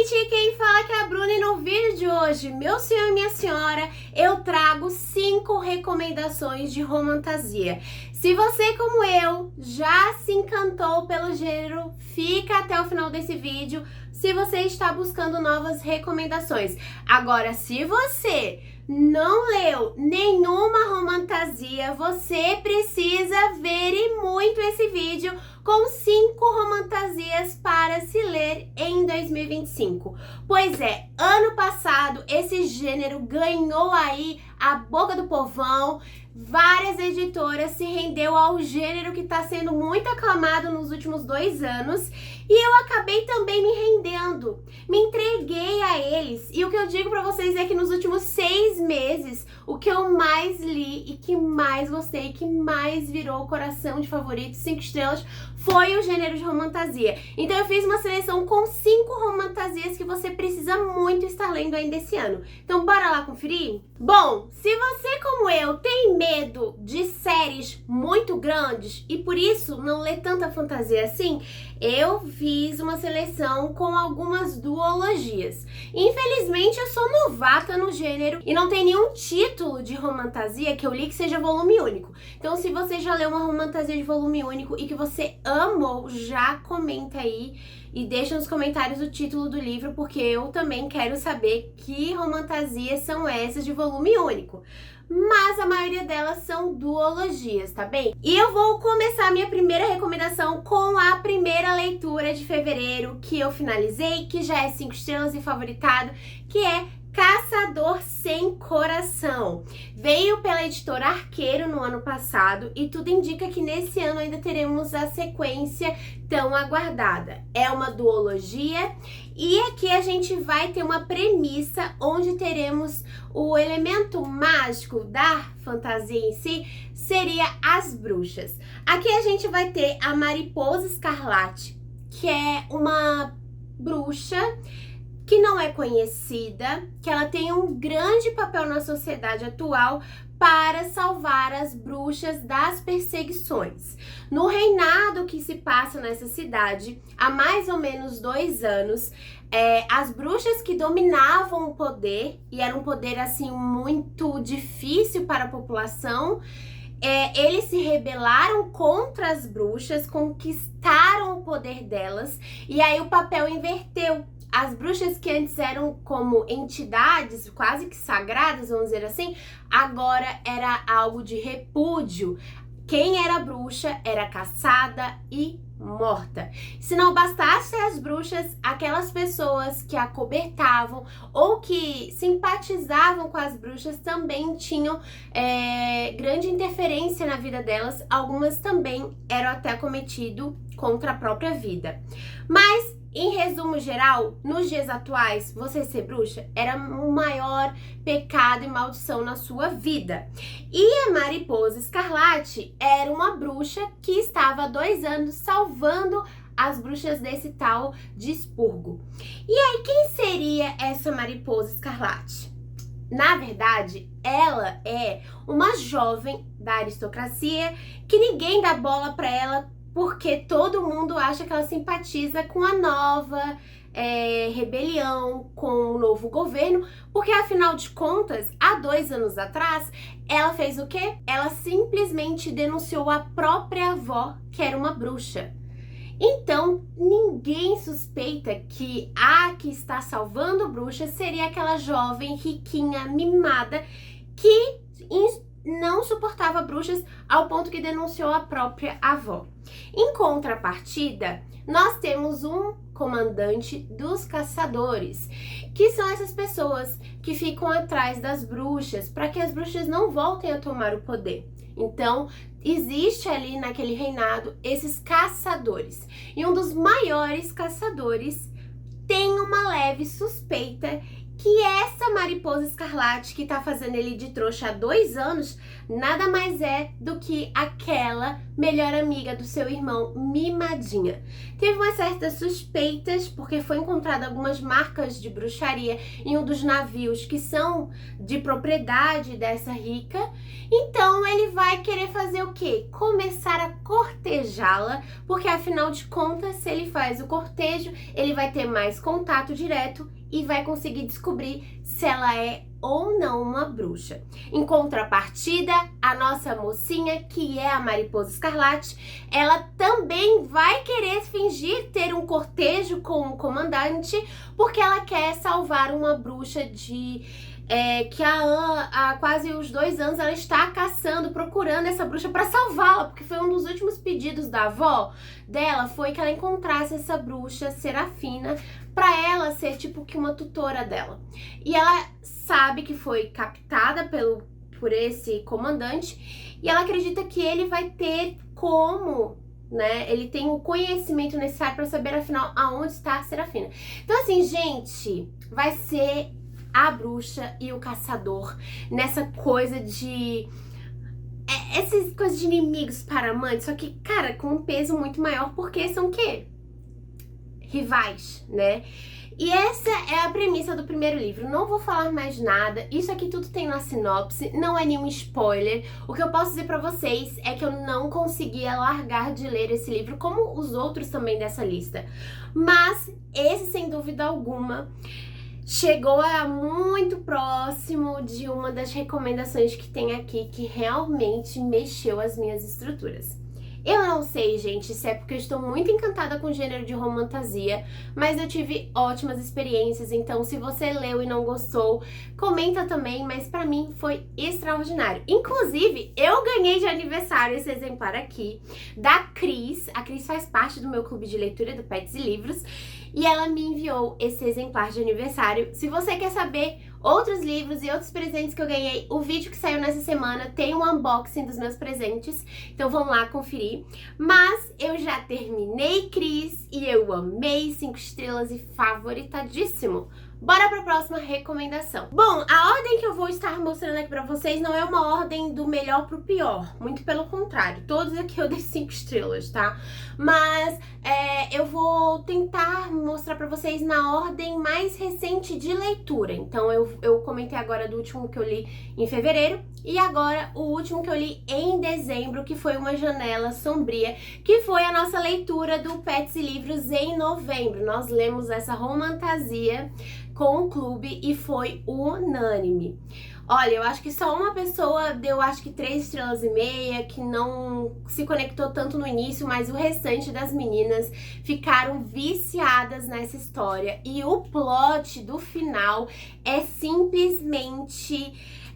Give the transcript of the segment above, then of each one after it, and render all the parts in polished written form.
gente, quem fala aqui é a Bruna e no vídeo de hoje, meu senhor e minha senhora, eu trago 5 recomendações de romantasia. Se você, como eu, já se encantou pelo gênero, fica até o final desse vídeo se você está buscando novas recomendações. Agora, se você não leu nenhuma romantasia, você precisa ver e muito esse vídeo com 5 romantasias para se ler em 2025. Pois é, ano passado esse gênero ganhou aí a boca do povão, várias editoras se rendeu ao gênero que está sendo muito aclamado nos últimos 2 anos e eu acabei também me rendendo, me entreguei a eles. E o que eu digo para vocês é que nos últimos 6 meses, o que eu mais li e que mais gostei, que mais virou o coração de favoritos, 5 estrelas, foi o gênero de romantasia. Então eu fiz uma seleção com 5 romantasias que você precisa muito estar lendo ainda esse ano. Então bora lá conferir? Bom, se você, como eu, tem medo de séries muito grandes e por isso não lê tanta fantasia assim, eu fiz uma seleção com algumas duologias. Infelizmente eu sou novata no gênero e não tem nenhum título de romantasia que eu li que seja volume único. Então se você já leu uma romantasia de volume único e que você amou, já comenta aí e deixa nos comentários o título do livro, porque eu também quero saber que romantasias são essas de volume único. Mas a maioria delas são duologias, tá bem? E eu vou começar a minha primeira recomendação com a primeira leitura de fevereiro que eu finalizei, que já é 5 estrelas e favoritado, que é Caçador Sem Coração. Veio pela editora Arqueiro no ano passado e tudo indica que nesse ano ainda teremos a sequência tão aguardada. É uma duologia e aqui a gente vai ter uma premissa onde teremos o elemento mágico da fantasia em si, seria as bruxas. Aqui a gente vai ter a Mariposa Escarlate, que é uma bruxa que não é conhecida, que ela tem um grande papel na sociedade atual para salvar as bruxas das perseguições. No reinado que se passa nessa cidade, há mais ou menos 2 anos, as bruxas que dominavam o poder, e era um poder assim muito difícil para a população, eles se rebelaram contra as bruxas, conquistaram o poder delas, e aí o papel inverteu. As bruxas que antes eram como entidades quase que sagradas, vamos dizer assim, agora era algo de repúdio. Quem era bruxa era caçada e morta. Se não bastasse as bruxas, aquelas pessoas que acobertavam ou que simpatizavam com as bruxas também tinham grande interferência na vida delas. Algumas também eram até cometido contra a própria vida. Mas em resumo geral, nos dias atuais, você ser bruxa era o maior pecado e maldição na sua vida. E a Mariposa Escarlate era uma bruxa que estava há 2 anos salvando as bruxas desse tal de expurgo. E aí, quem seria essa Mariposa Escarlate? Na verdade, ela é uma jovem da aristocracia que ninguém dá bola para ela, porque todo mundo acha que ela simpatiza com a nova rebelião, com o novo governo, porque afinal de contas, há 2 anos atrás, ela fez o quê? Ela simplesmente denunciou a própria avó, que era uma bruxa. Então, ninguém suspeita que a que está salvando bruxas seria aquela jovem riquinha, mimada, que não suportava bruxas ao ponto que denunciou a própria avó. Em contrapartida, nós temos um comandante dos caçadores, que são essas pessoas que ficam atrás das bruxas para que as bruxas não voltem a tomar o poder. Então, existe ali naquele reinado esses caçadores. E um dos maiores caçadores tem uma leve suspeita que essa mariposa escarlate que tá fazendo ele de trouxa há 2 anos nada mais é do que aquela melhor amiga do seu irmão, mimadinha. Teve umas certas suspeitas porque foi encontrado algumas marcas de bruxaria em um dos navios que são de propriedade dessa rica. Então ele vai querer fazer o quê? Começar a cortejá-la, porque afinal de contas, se ele faz o cortejo, ele vai ter mais contato direto e vai conseguir descobrir se ela é ou não uma bruxa. Em contrapartida, a nossa mocinha, que é a mariposa escarlate, ela também vai querer fingir ter um cortejo com o comandante, porque ela quer salvar uma bruxa que há quase os 2 anos ela está caçando, procurando essa bruxa para salvá-la, porque foi um dos últimos pedidos da avó dela, foi que ela encontrasse essa bruxa Serafina para ela ser tipo que uma tutora dela. E ela sabe que foi captada por esse comandante e ela acredita que ele vai ter como, né? Ele tem o conhecimento necessário para saber afinal aonde está a Serafina. Então assim, gente, vai ser a bruxa e o caçador nessa coisa de essas coisas de inimigos para amantes, só que, cara, com um peso muito maior, porque são o quê? Rivais, né? E essa é a premissa do primeiro livro. Não vou falar mais nada, isso aqui tudo tem na sinopse, não é nenhum spoiler. O que eu posso dizer pra vocês é que eu não conseguia largar de ler esse livro, como os outros também dessa lista. Mas esse, sem dúvida alguma, chegou a muito próximo de uma das recomendações que tem aqui, que realmente mexeu as minhas estruturas. Eu não sei, gente, se é porque eu estou muito encantada com o gênero de romantasia, mas eu tive ótimas experiências, então se você leu e não gostou, comenta também, mas pra mim foi extraordinário. Inclusive, eu ganhei de aniversário esse exemplar aqui, da Cris. A Cris faz parte do meu clube de leitura do Pets e Livros, e ela me enviou esse exemplar de aniversário. Se você quer saber outros livros e outros presentes que eu ganhei, o vídeo que saiu nessa semana tem um unboxing dos meus presentes, então vão lá conferir. Mas eu já terminei Cris e eu amei, 5 estrelas e favoritadíssimo. Bora pra próxima recomendação. Bom, a ordem que eu vou estar mostrando aqui pra vocês não é uma ordem do melhor pro pior, muito pelo contrário, todos aqui eu dei 5 estrelas, tá? Mas eu vou tentar mostrar pra vocês na ordem mais recente de leitura. Então eu comentei agora do último que eu li em fevereiro e agora o último que eu li em dezembro, que foi Uma Janela Sombria, que foi a nossa leitura do Pets e Livros em novembro. Nós lemos essa romantasia com o clube e foi unânime. Olha, eu acho que só uma pessoa deu, acho que 3 estrelas e meia, que não se conectou tanto no início, mas o restante das meninas ficaram viciadas nessa história. E o plot do final é simplesmente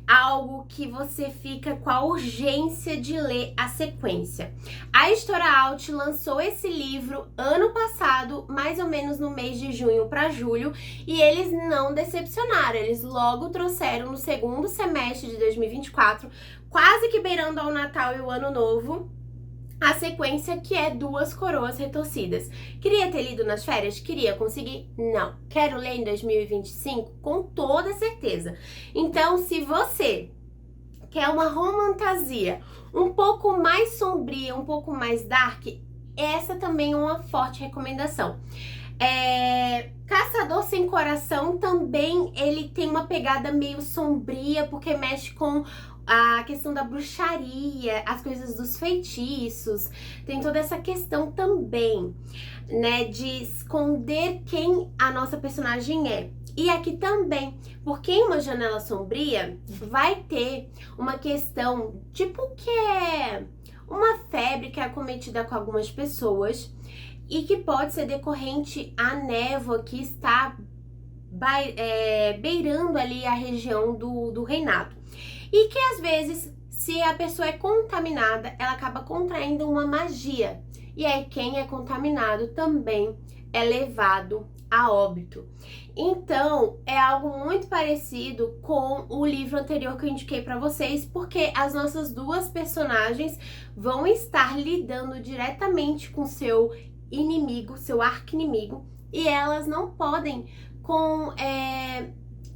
algo que você fica com a urgência de ler a sequência. A Editora Alt lançou esse livro ano passado, mais ou menos no mês de junho para julho, e eles não decepcionaram. Eles logo trouxeram no segundo semestre de 2024, quase que beirando ao Natal e o Ano Novo, a sequência que é Duas Coroas Retorcidas. Queria ter lido nas férias? Queria conseguir? Não. Quero ler em 2025? Com toda certeza. Então, se você quer uma romantasia um pouco mais sombria, um pouco mais dark, essa também é uma forte recomendação. Caçador Sem Coração também, ele tem uma pegada meio sombria, porque mexe com a questão da bruxaria, as coisas dos feitiços, tem toda essa questão também, né, de esconder quem a nossa personagem é. E aqui também, porque em Uma Janela Sombria vai ter uma questão, tipo que é uma febre que é acometida com algumas pessoas e que pode ser decorrente à névoa que está beirando ali a região do reinado. E que às vezes, se a pessoa é contaminada, ela acaba contraindo uma magia. E aí quem é contaminado também é levado a óbito. Então, é algo muito parecido com o livro anterior que eu indiquei pra vocês, porque as nossas duas personagens vão estar lidando diretamente com seu inimigo, seu arqui-inimigo, e elas não podem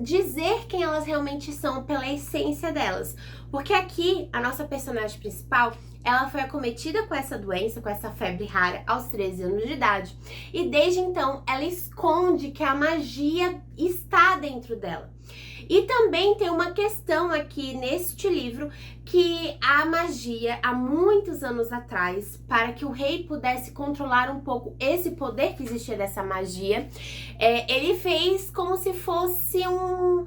dizer quem elas realmente são pela essência delas. Porque aqui, a nossa personagem principal, ela foi acometida com essa doença, com essa febre rara, aos 13 anos de idade. E desde então, ela esconde que a magia está dentro dela. E também tem uma questão aqui neste livro que a magia, há muitos anos atrás, para que o rei pudesse controlar um pouco esse poder que existia dessa magia, ele fez como se fosse um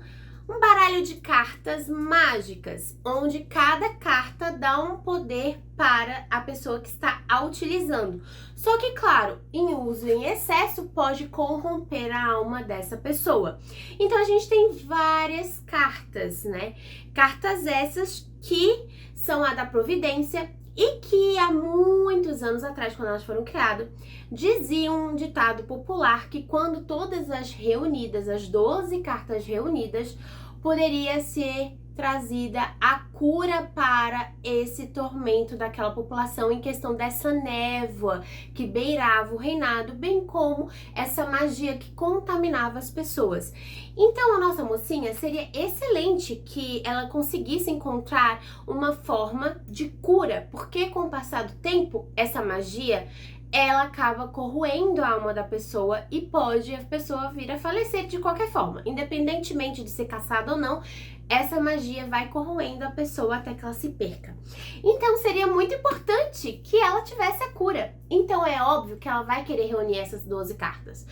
baralho de cartas mágicas, onde cada carta dá um poder para a pessoa que está a utilizando. Só que, claro, em uso em excesso pode corromper a alma dessa pessoa. Então a gente tem várias cartas, né? Cartas essas que são a da providência e que há muitos anos atrás, quando elas foram criadas, diziam um ditado popular que quando todas as reunidas, as 12 cartas reunidas, poderia ser trazida a cura para esse tormento daquela população em questão dessa névoa que beirava o reinado, bem como essa magia que contaminava as pessoas. Então a nossa mocinha seria excelente que ela conseguisse encontrar uma forma de cura, porque com o passar do tempo, essa magia ela acaba corroendo a alma da pessoa e pode a pessoa vir a falecer de qualquer forma. Independentemente de ser caçada ou não, essa magia vai corroendo a pessoa até que ela se perca. Então seria muito importante que ela tivesse a cura. Então é óbvio que ela vai querer reunir essas 12 cartas.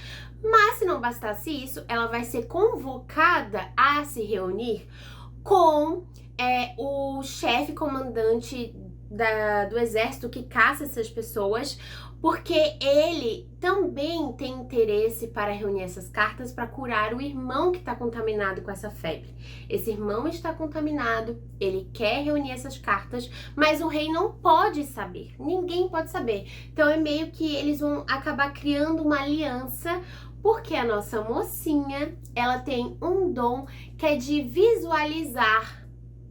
Mas se não bastasse isso, ela vai ser convocada a se reunir com o chefe comandante do exército que caça essas pessoas, porque ele também tem interesse para reunir essas cartas para curar o irmão que está contaminado com essa febre. Esse irmão está contaminado, ele quer reunir essas cartas, mas o rei não pode saber, ninguém pode saber. Então é meio que eles vão acabar criando uma aliança, porque a nossa mocinha, ela tem um dom que é de visualizar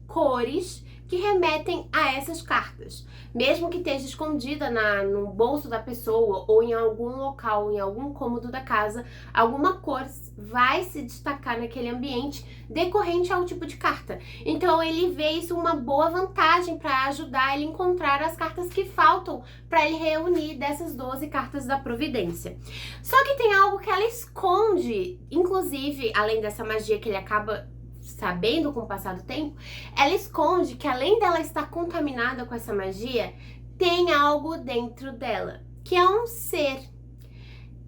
cores que remetem a essas cartas. Mesmo que esteja escondida no bolso da pessoa ou em algum local, em algum cômodo da casa, alguma cor vai se destacar naquele ambiente decorrente ao tipo de carta. Então ele vê isso uma boa vantagem para ajudar ele a encontrar as cartas que faltam para ele reunir dessas 12 cartas da providência. Só que tem algo que ela esconde, inclusive, além dessa magia que ele acaba sabendo com o passar do tempo, ela esconde que além dela estar contaminada com essa magia, tem algo dentro dela, que é um ser,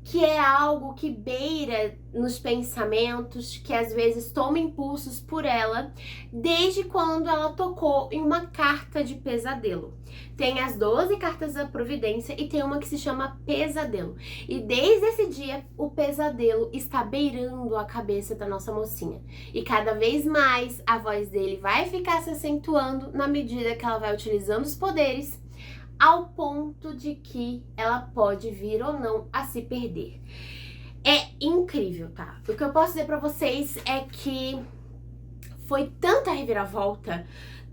que é algo que beira nos pensamentos, que às vezes toma impulsos por ela, desde quando ela tocou em uma carta de pesadelo. Tem as 12 cartas da providência e tem uma que se chama pesadelo. E desde esse dia, o pesadelo está beirando a cabeça da nossa mocinha. E cada vez mais a voz dele vai ficar se acentuando na medida que ela vai utilizando os poderes, ao ponto de que ela pode vir ou não a se perder. É incrível, tá? O que eu posso dizer pra vocês é que foi tanta reviravolta,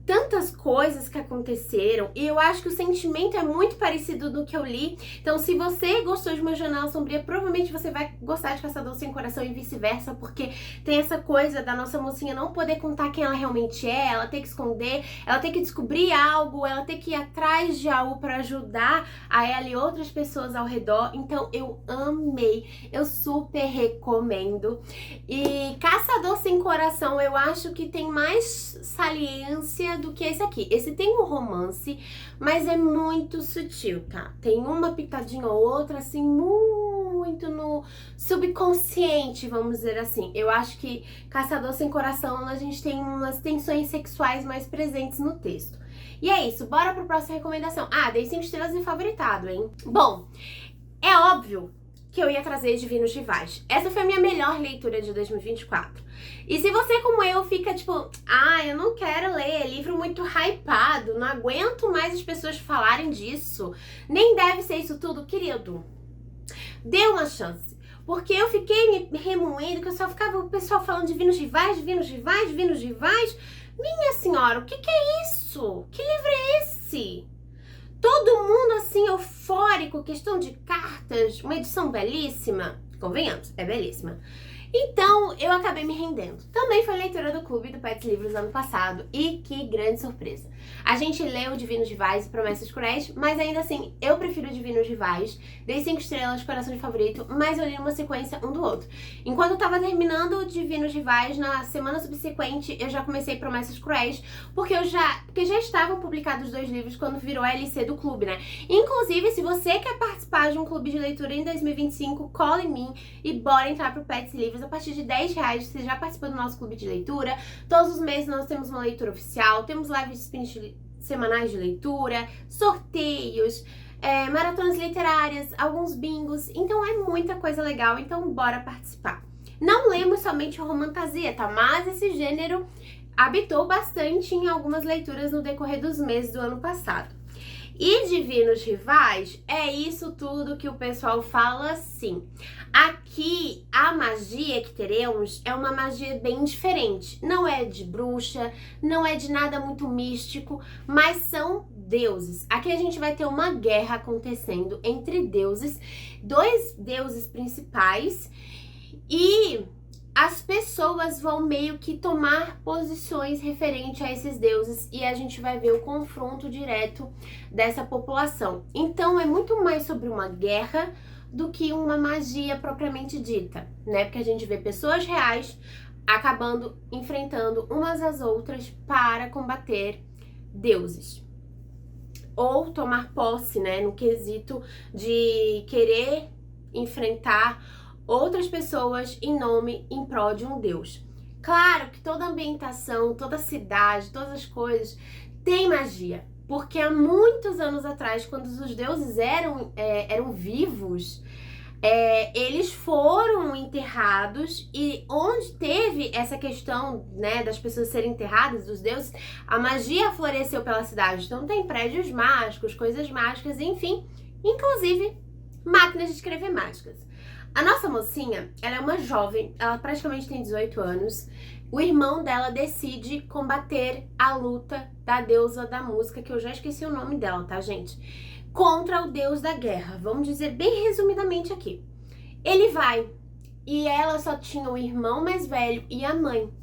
tantas coisas que aconteceram, e eu acho que o sentimento é muito parecido do que eu li. Então, se você gostou de Uma Janela Sombria, provavelmente você vai gostar de Caçador Sem Coração e vice-versa, porque tem essa coisa da nossa mocinha não poder contar quem ela realmente é, ela ter que esconder, ela ter que descobrir algo, ela ter que ir atrás de algo para ajudar a ela e outras pessoas ao redor. Então, eu amei, eu super recomendo. E Caçador Sem Coração, eu acho que tem mais saliência do que esse aqui. Esse tem um romance, mas é muito sutil, tá? Tem uma pitadinha ou outra, assim, muito no subconsciente, vamos dizer assim. Eu acho que Caçador Sem Coração, a gente tem umas tensões sexuais mais presentes no texto. E é isso, bora pra próxima recomendação. Ah, dei 5 estrelas e favoritado, hein? Bom, é óbvio que eu ia trazer Divinos Rivais. Essa foi a minha melhor leitura de 2024. E se você, como eu, fica tipo, eu não quero ler, é livro muito hypado, não aguento mais as pessoas falarem disso, nem deve ser isso tudo, querido, dê uma chance. Porque eu fiquei me remoendo, que eu só ficava o pessoal falando Divinos Rivais, Divinos Rivais, Divinos Rivais. Minha senhora, o que é isso? Que livro é esse? Todo mundo assim, eufórico, questão de cartas, uma edição belíssima. Convenhamos, é belíssima. Então, eu acabei me rendendo. Também foi leitura do Clube do Pets Livros ano passado. E que grande surpresa. A gente leu Divinos Rivais e Promessas Cruéis, mas ainda assim, eu prefiro Divinos Rivais. Dei 5 estrelas, coração de favorito, mas eu li numa sequência um do outro. Enquanto eu tava terminando Divinos Rivais, na semana subsequente, eu já comecei Promessas Cruéis, porque já estavam publicados os 2 livros quando virou a LC do clube, né? Inclusive, se você quer participar de um clube de leitura em 2025, cola em mim e bora entrar pro Pets Livros. A partir de R$10, você já participa do nosso clube de leitura. Todos os meses nós temos uma leitura oficial, temos lives semanais de leitura, sorteios, maratonas literárias, alguns bingos. Então é muita coisa legal, então bora participar. Não lemos somente romantasia, tá? Mas esse gênero habitou bastante em algumas leituras no decorrer dos meses do ano passado. E Divinos Rivais é isso tudo que o pessoal fala sim. Aqui, a magia que teremos é uma magia bem diferente. Não é de bruxa, não é de nada muito místico, mas são deuses. Aqui a gente vai ter uma guerra acontecendo entre deuses, 2 deuses principais, e as pessoas vão meio que tomar posições referente a esses deuses e a gente vai ver o confronto direto dessa população. Então é muito mais sobre uma guerra do que uma magia propriamente dita, né? Porque a gente vê pessoas reais acabando enfrentando umas às outras para combater deuses. Ou tomar posse, né? No quesito de querer enfrentar outras pessoas em nome, em prol de um Deus. Claro que toda ambientação, toda cidade, todas as coisas tem magia. Porque há muitos anos atrás, quando os deuses eram vivos, eles foram enterrados, e onde teve essa questão, né, das pessoas serem enterradas, dos deuses, a magia floresceu pela cidade. Então tem prédios mágicos, coisas mágicas, enfim, inclusive máquinas de escrever mágicas. A nossa mocinha, ela é uma jovem, ela praticamente tem 18 anos. O irmão dela decide combater a luta da deusa da música, que eu já esqueci o nome dela, tá, gente? Contra o deus da guerra. Vamos dizer bem resumidamente aqui. Ele vai, e ela só tinha o irmão mais velho e a mãe.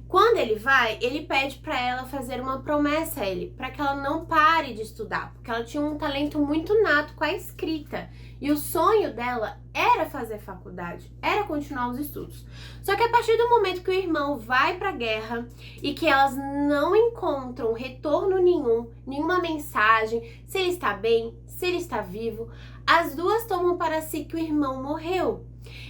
Quando ele vai, ele pede para ela fazer uma promessa a ele, para que ela não pare de estudar, porque ela tinha um talento muito nato com a escrita. E o sonho dela era fazer faculdade, era continuar os estudos. Só que a partir do momento que o irmão vai para a guerra e que elas não encontram retorno nenhum, nenhuma mensagem, se ele está bem, se ele está vivo, as duas tomam para si que o irmão morreu.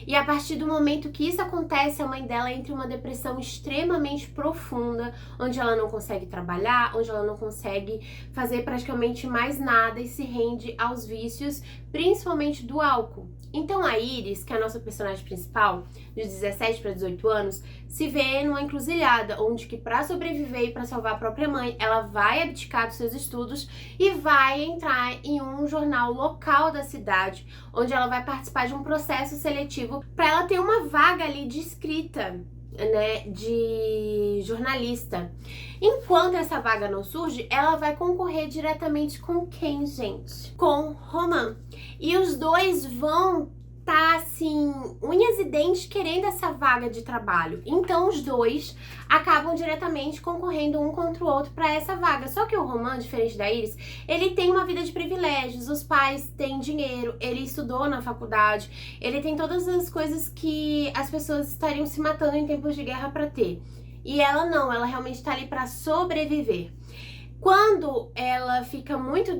E a partir do momento que isso acontece, a mãe dela entra em uma depressão extremamente profunda, onde ela não consegue trabalhar, onde ela não consegue fazer praticamente mais nada e se rende aos vícios, principalmente do álcool. Então a Iris, que é a nossa personagem principal, de 17 para 18 anos, se vê numa encruzilhada, onde que para sobreviver e para salvar a própria mãe, ela vai abdicar dos seus estudos e vai entrar em um jornal local da cidade, onde ela vai participar de um processo seletivo para ela ter uma vaga ali de escrita, né, de jornalista. Enquanto essa vaga não surge, ela vai concorrer diretamente com quem, gente? Com Roman. E os dois vão tá assim, unhas e dentes querendo essa vaga de trabalho. Então os dois acabam diretamente concorrendo um contra o outro para essa vaga. Só que o Roman, diferente da Iris, ele tem uma vida de privilégios, os pais têm dinheiro, ele estudou na faculdade, ele tem todas as coisas que as pessoas estariam se matando em tempos de guerra para ter. E ela não, ela realmente tá ali para sobreviver. Quando ela fica muito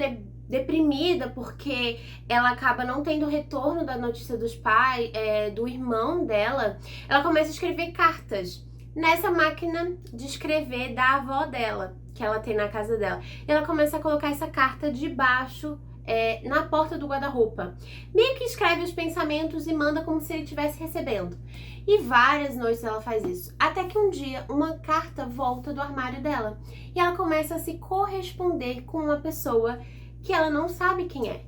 deprimida porque ela acaba não tendo retorno da notícia dos pais, do irmão dela, ela começa a escrever cartas nessa máquina de escrever da avó dela, que ela tem na casa dela. E ela começa a colocar essa carta debaixo, na porta do guarda-roupa. Meio que escreve os pensamentos e manda como se ele estivesse recebendo. E várias noites ela faz isso. Até que um dia uma carta volta do armário dela. E ela começa a se corresponder com uma pessoa que ela não sabe quem é,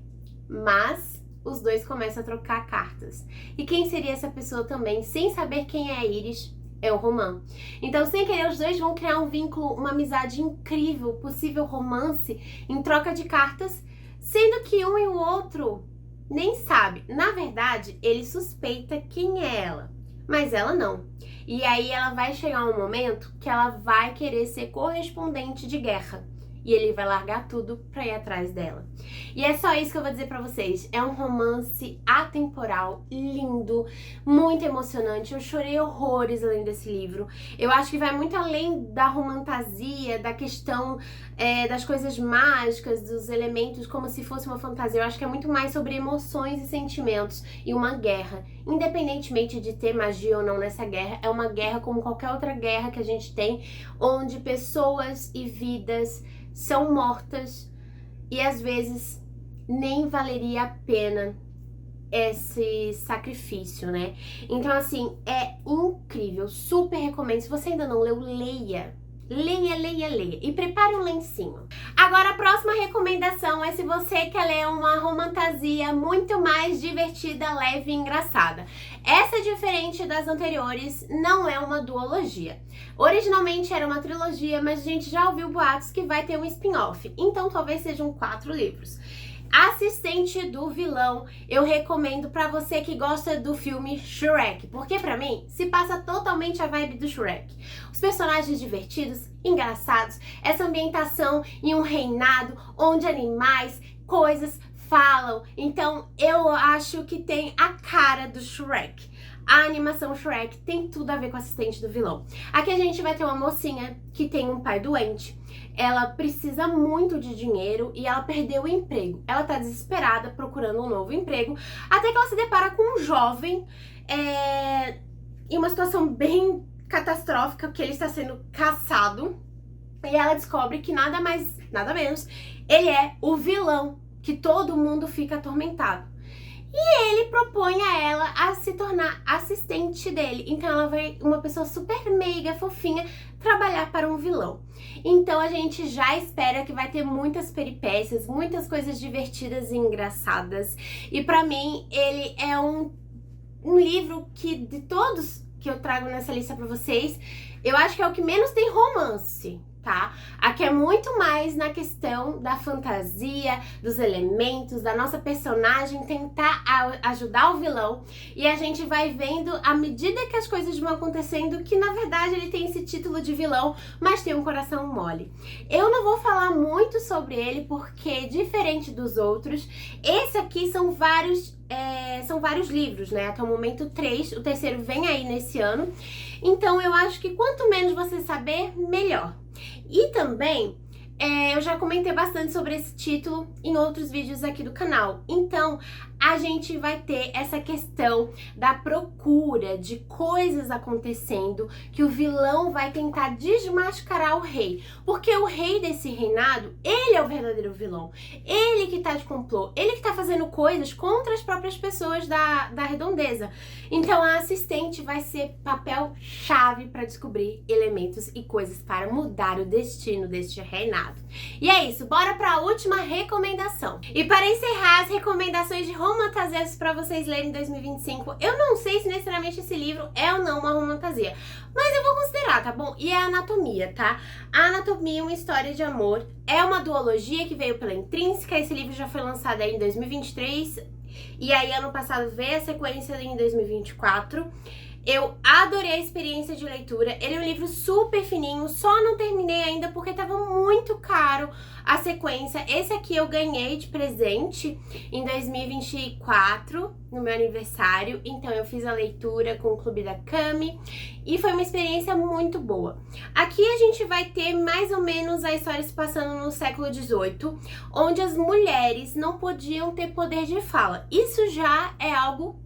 mas os dois começam a trocar cartas. E quem seria essa pessoa também, sem saber quem é a Iris, é o Roman. Então, sem querer, os dois vão criar um vínculo, uma amizade incrível, possível romance, em troca de cartas, sendo que um e o outro nem sabe. Na verdade, ele suspeita quem é ela, mas ela não. E aí ela vai chegar um momento que ela vai querer ser correspondente de guerra. E ele vai largar tudo pra ir atrás dela. E é só isso que eu vou dizer pra vocês. É um romance atemporal, lindo, muito emocionante. Eu chorei horrores além desse livro. Eu acho que vai muito além da romantasia, da questão das coisas mágicas, dos elementos, como se fosse uma fantasia. Eu acho que é muito mais sobre emoções e sentimentos e uma guerra. Independentemente de ter magia ou não nessa guerra, é uma guerra como qualquer outra guerra que a gente tem, onde pessoas e vidas são mortas e às vezes nem valeria a pena esse sacrifício, né? Então, assim, é incrível, super recomendo. Se você ainda não leu, leia. Leia, leia, leia. E prepare um lencinho. Agora, a próxima recomendação é se você quer ler uma romantasia muito mais divertida, leve e engraçada. Essa, diferente das anteriores, não é uma duologia. Originalmente era uma trilogia, mas a gente já ouviu boatos que vai ter um spin-off. Então, talvez sejam 4 livros. Assistente do Vilão, eu recomendo pra você que gosta do filme Shrek, porque pra mim se passa totalmente a vibe do Shrek. Os personagens divertidos, engraçados, essa ambientação em um reinado onde animais, coisas falam. Então eu acho que tem a cara do Shrek. A animação Shrek tem tudo a ver com Assistente do Vilão. Aqui a gente vai ter uma mocinha que tem um pai doente. Ela precisa muito de dinheiro e ela perdeu o emprego. Ela tá desesperada procurando um novo emprego, até que ela se depara com um jovem em uma situação bem catastrófica, que ele está sendo caçado. E ela descobre que nada mais, nada menos, ele é o vilão, que todo mundo fica atormentado. E ele propõe a ela a se tornar assistente dele. Então ela vai, uma pessoa super meiga, fofinha, trabalhar para um vilão. Então a gente já espera que vai ter muitas peripécias, muitas coisas divertidas e engraçadas. E pra mim ele é um livro que, de todos que eu trago nessa lista pra vocês, eu acho que é o que menos tem romance, tá? Aqui é muito mais na questão da fantasia, dos elementos, da nossa personagem tentar ajudar o vilão, e a gente vai vendo à medida que as coisas vão acontecendo que na verdade ele tem esse título de vilão, mas tem um coração mole. Eu não vou falar muito sobre ele porque, diferente dos outros, esse aqui são vários livros, né? Até o momento 3, o terceiro vem aí nesse ano. Então eu acho que quanto menos você saber, melhor. E também, eu já comentei bastante sobre esse título em outros vídeos aqui do canal. Então, a gente vai ter essa questão da procura de coisas acontecendo que o vilão vai tentar desmascarar o rei. Porque o rei desse reinado, ele é o verdadeiro vilão. Ele que tá de complô, ele que tá fazendo coisas contra as próprias pessoas da redondeza. Então, a assistente vai ser papel-chave para descobrir elementos e coisas para mudar o destino deste reinado. E é isso, bora para a última recomendação. E para encerrar as recomendações de romantasias para vocês lerem em 2025, eu não sei se necessariamente esse livro é ou não uma romantasia, mas eu vou considerar, tá bom? E é a Anatomia, tá? A Anatomia, uma história de amor, é uma duologia que veio pela Intrínseca. Esse livro já foi lançado aí em 2023, e aí ano passado veio a sequência em 2024. Eu adorei a experiência de leitura. Ele é um livro super fininho, só não terminei ainda porque estava muito caro a sequência. Esse aqui eu ganhei de presente em 2024, no meu aniversário. Então eu fiz a leitura com o Clube da Cami e foi uma experiência muito boa. Aqui a gente vai ter mais ou menos a história se passando no século XVIII, onde as mulheres não podiam ter poder de fala. Isso já é algo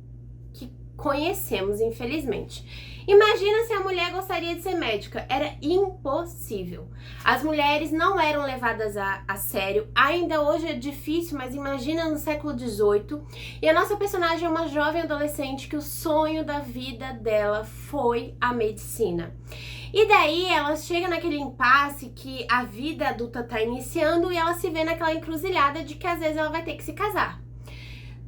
conhecemos, infelizmente. Imagina se a mulher gostaria de ser médica. Era impossível. As mulheres não eram levadas a sério. Ainda hoje é difícil, mas imagina no século XVIII. E a nossa personagem é uma jovem adolescente que o sonho da vida dela foi a medicina. E daí ela chega naquele impasse que a vida adulta tá iniciando e ela se vê naquela encruzilhada de que às vezes ela vai ter que se casar.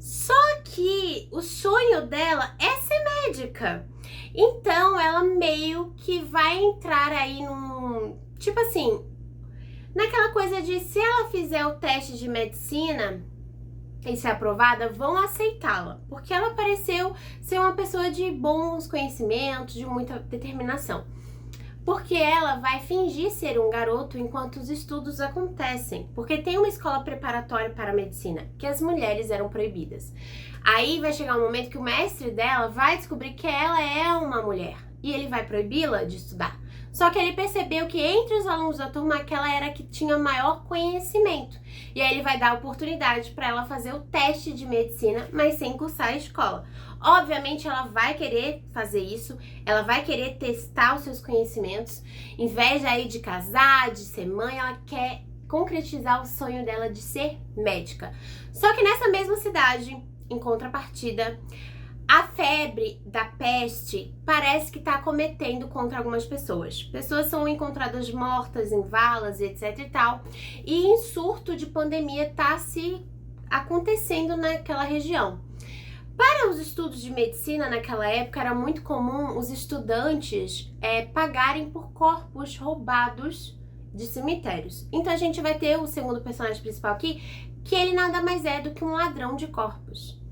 Só que o sonho dela é ser médica. Então ela meio que vai entrar aí num... tipo assim, naquela coisa de se ela fizer o teste de medicina, e ser aprovada vão aceitá-la, porque ela pareceu ser uma pessoa de bons conhecimentos, de muita determinação. Porque ela vai fingir ser um garoto enquanto os estudos acontecem. Porque tem uma escola preparatória para a medicina, que as mulheres eram proibidas. Aí vai chegar um momento que o mestre dela vai descobrir que ela é uma mulher. E ele vai proibi-la de estudar. Só que ele percebeu que entre os alunos da turma, aquela era que tinha maior conhecimento. E aí ele vai dar oportunidade para ela fazer o teste de medicina, mas sem cursar a escola. Obviamente ela vai querer fazer isso, ela vai querer testar os seus conhecimentos. Em vez aí de casar, de ser mãe, ela quer concretizar o sonho dela de ser médica. Só que nessa mesma cidade, em contrapartida, a febre da peste parece que está acometendo contra algumas pessoas. Pessoas são encontradas mortas em valas, etc e tal. E em surto de pandemia está se acontecendo naquela região. Para os estudos de medicina naquela época era muito comum os estudantes pagarem por corpos roubados de cemitérios. Então a gente vai ter o segundo personagem principal aqui, que ele nada mais é do que um ladrão de corpos.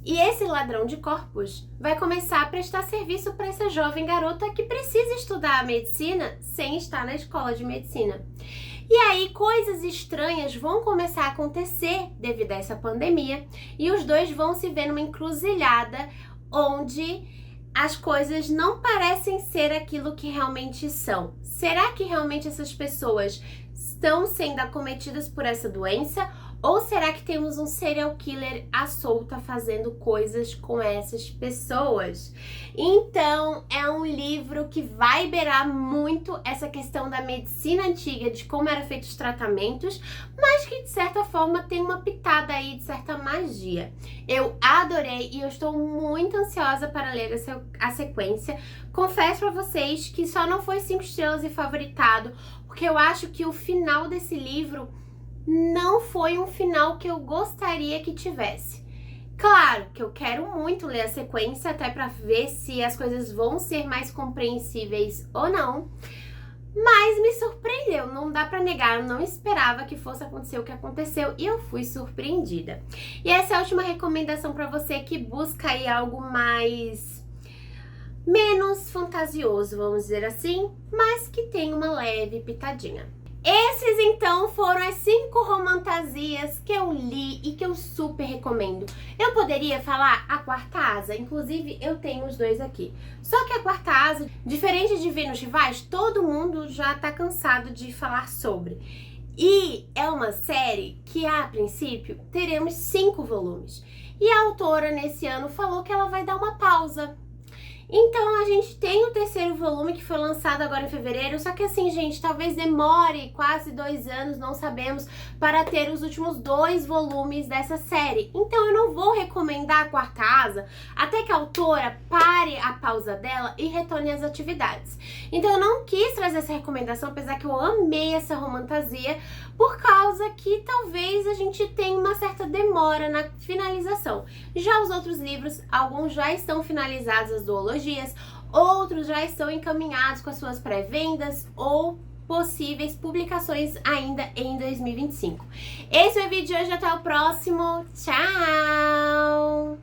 E esse ladrão de corpos vai começar a prestar serviço para essa jovem garota que precisa estudar a medicina sem estar na escola de medicina. E aí coisas estranhas vão começar a acontecer devido a essa pandemia e os dois vão se ver numa encruzilhada onde as coisas não parecem ser aquilo que realmente são. Será que realmente essas pessoas estão sendo acometidas por essa doença? Ou será que temos um serial killer à solta fazendo coisas com essas pessoas? Então, é um livro que vai beirar muito essa questão da medicina antiga, de como eram feitos os tratamentos, mas que de certa forma tem uma pitada aí de certa magia. Eu adorei e eu estou muito ansiosa para ler a sequência. Confesso para vocês que só não foi 5 estrelas e favoritado, porque eu acho que o final desse livro não foi um final que eu gostaria que tivesse. Claro que eu quero muito ler a sequência, até para ver se as coisas vão ser mais compreensíveis ou não, mas me surpreendeu, não dá para negar, eu não esperava que fosse acontecer o que aconteceu e eu fui surpreendida. E essa é a última recomendação para você que busca aí algo menos fantasioso, vamos dizer assim, mas que tem uma leve pitadinha. Esses então foram as 5 romantasias que eu li e que eu super recomendo. Eu poderia falar A Quarta Asa, inclusive eu tenho os 2 aqui. Só que A Quarta Asa, diferente de Vênus Rivais, todo mundo já tá cansado de falar sobre. E é uma série que a princípio teremos 5 volumes. E a autora nesse ano falou que ela vai dar uma pausa. Então a gente tem o 3º volume que foi lançado agora em fevereiro, só que assim, gente, talvez demore quase 2 anos, não sabemos, para ter os últimos 2 volumes dessa série. Então eu não vou recomendar A Quarta Asa até que a autora pare a pausa dela e retorne às atividades. Então eu não quis trazer essa recomendação, apesar que eu amei essa romantasia, por causa que talvez a gente tenha uma certa demora na finalização. Já os outros livros, alguns já estão finalizados as duologias, outros já estão encaminhados com as suas pré-vendas ou possíveis publicações ainda em 2025. Esse é o vídeo de hoje, até o próximo. Tchau!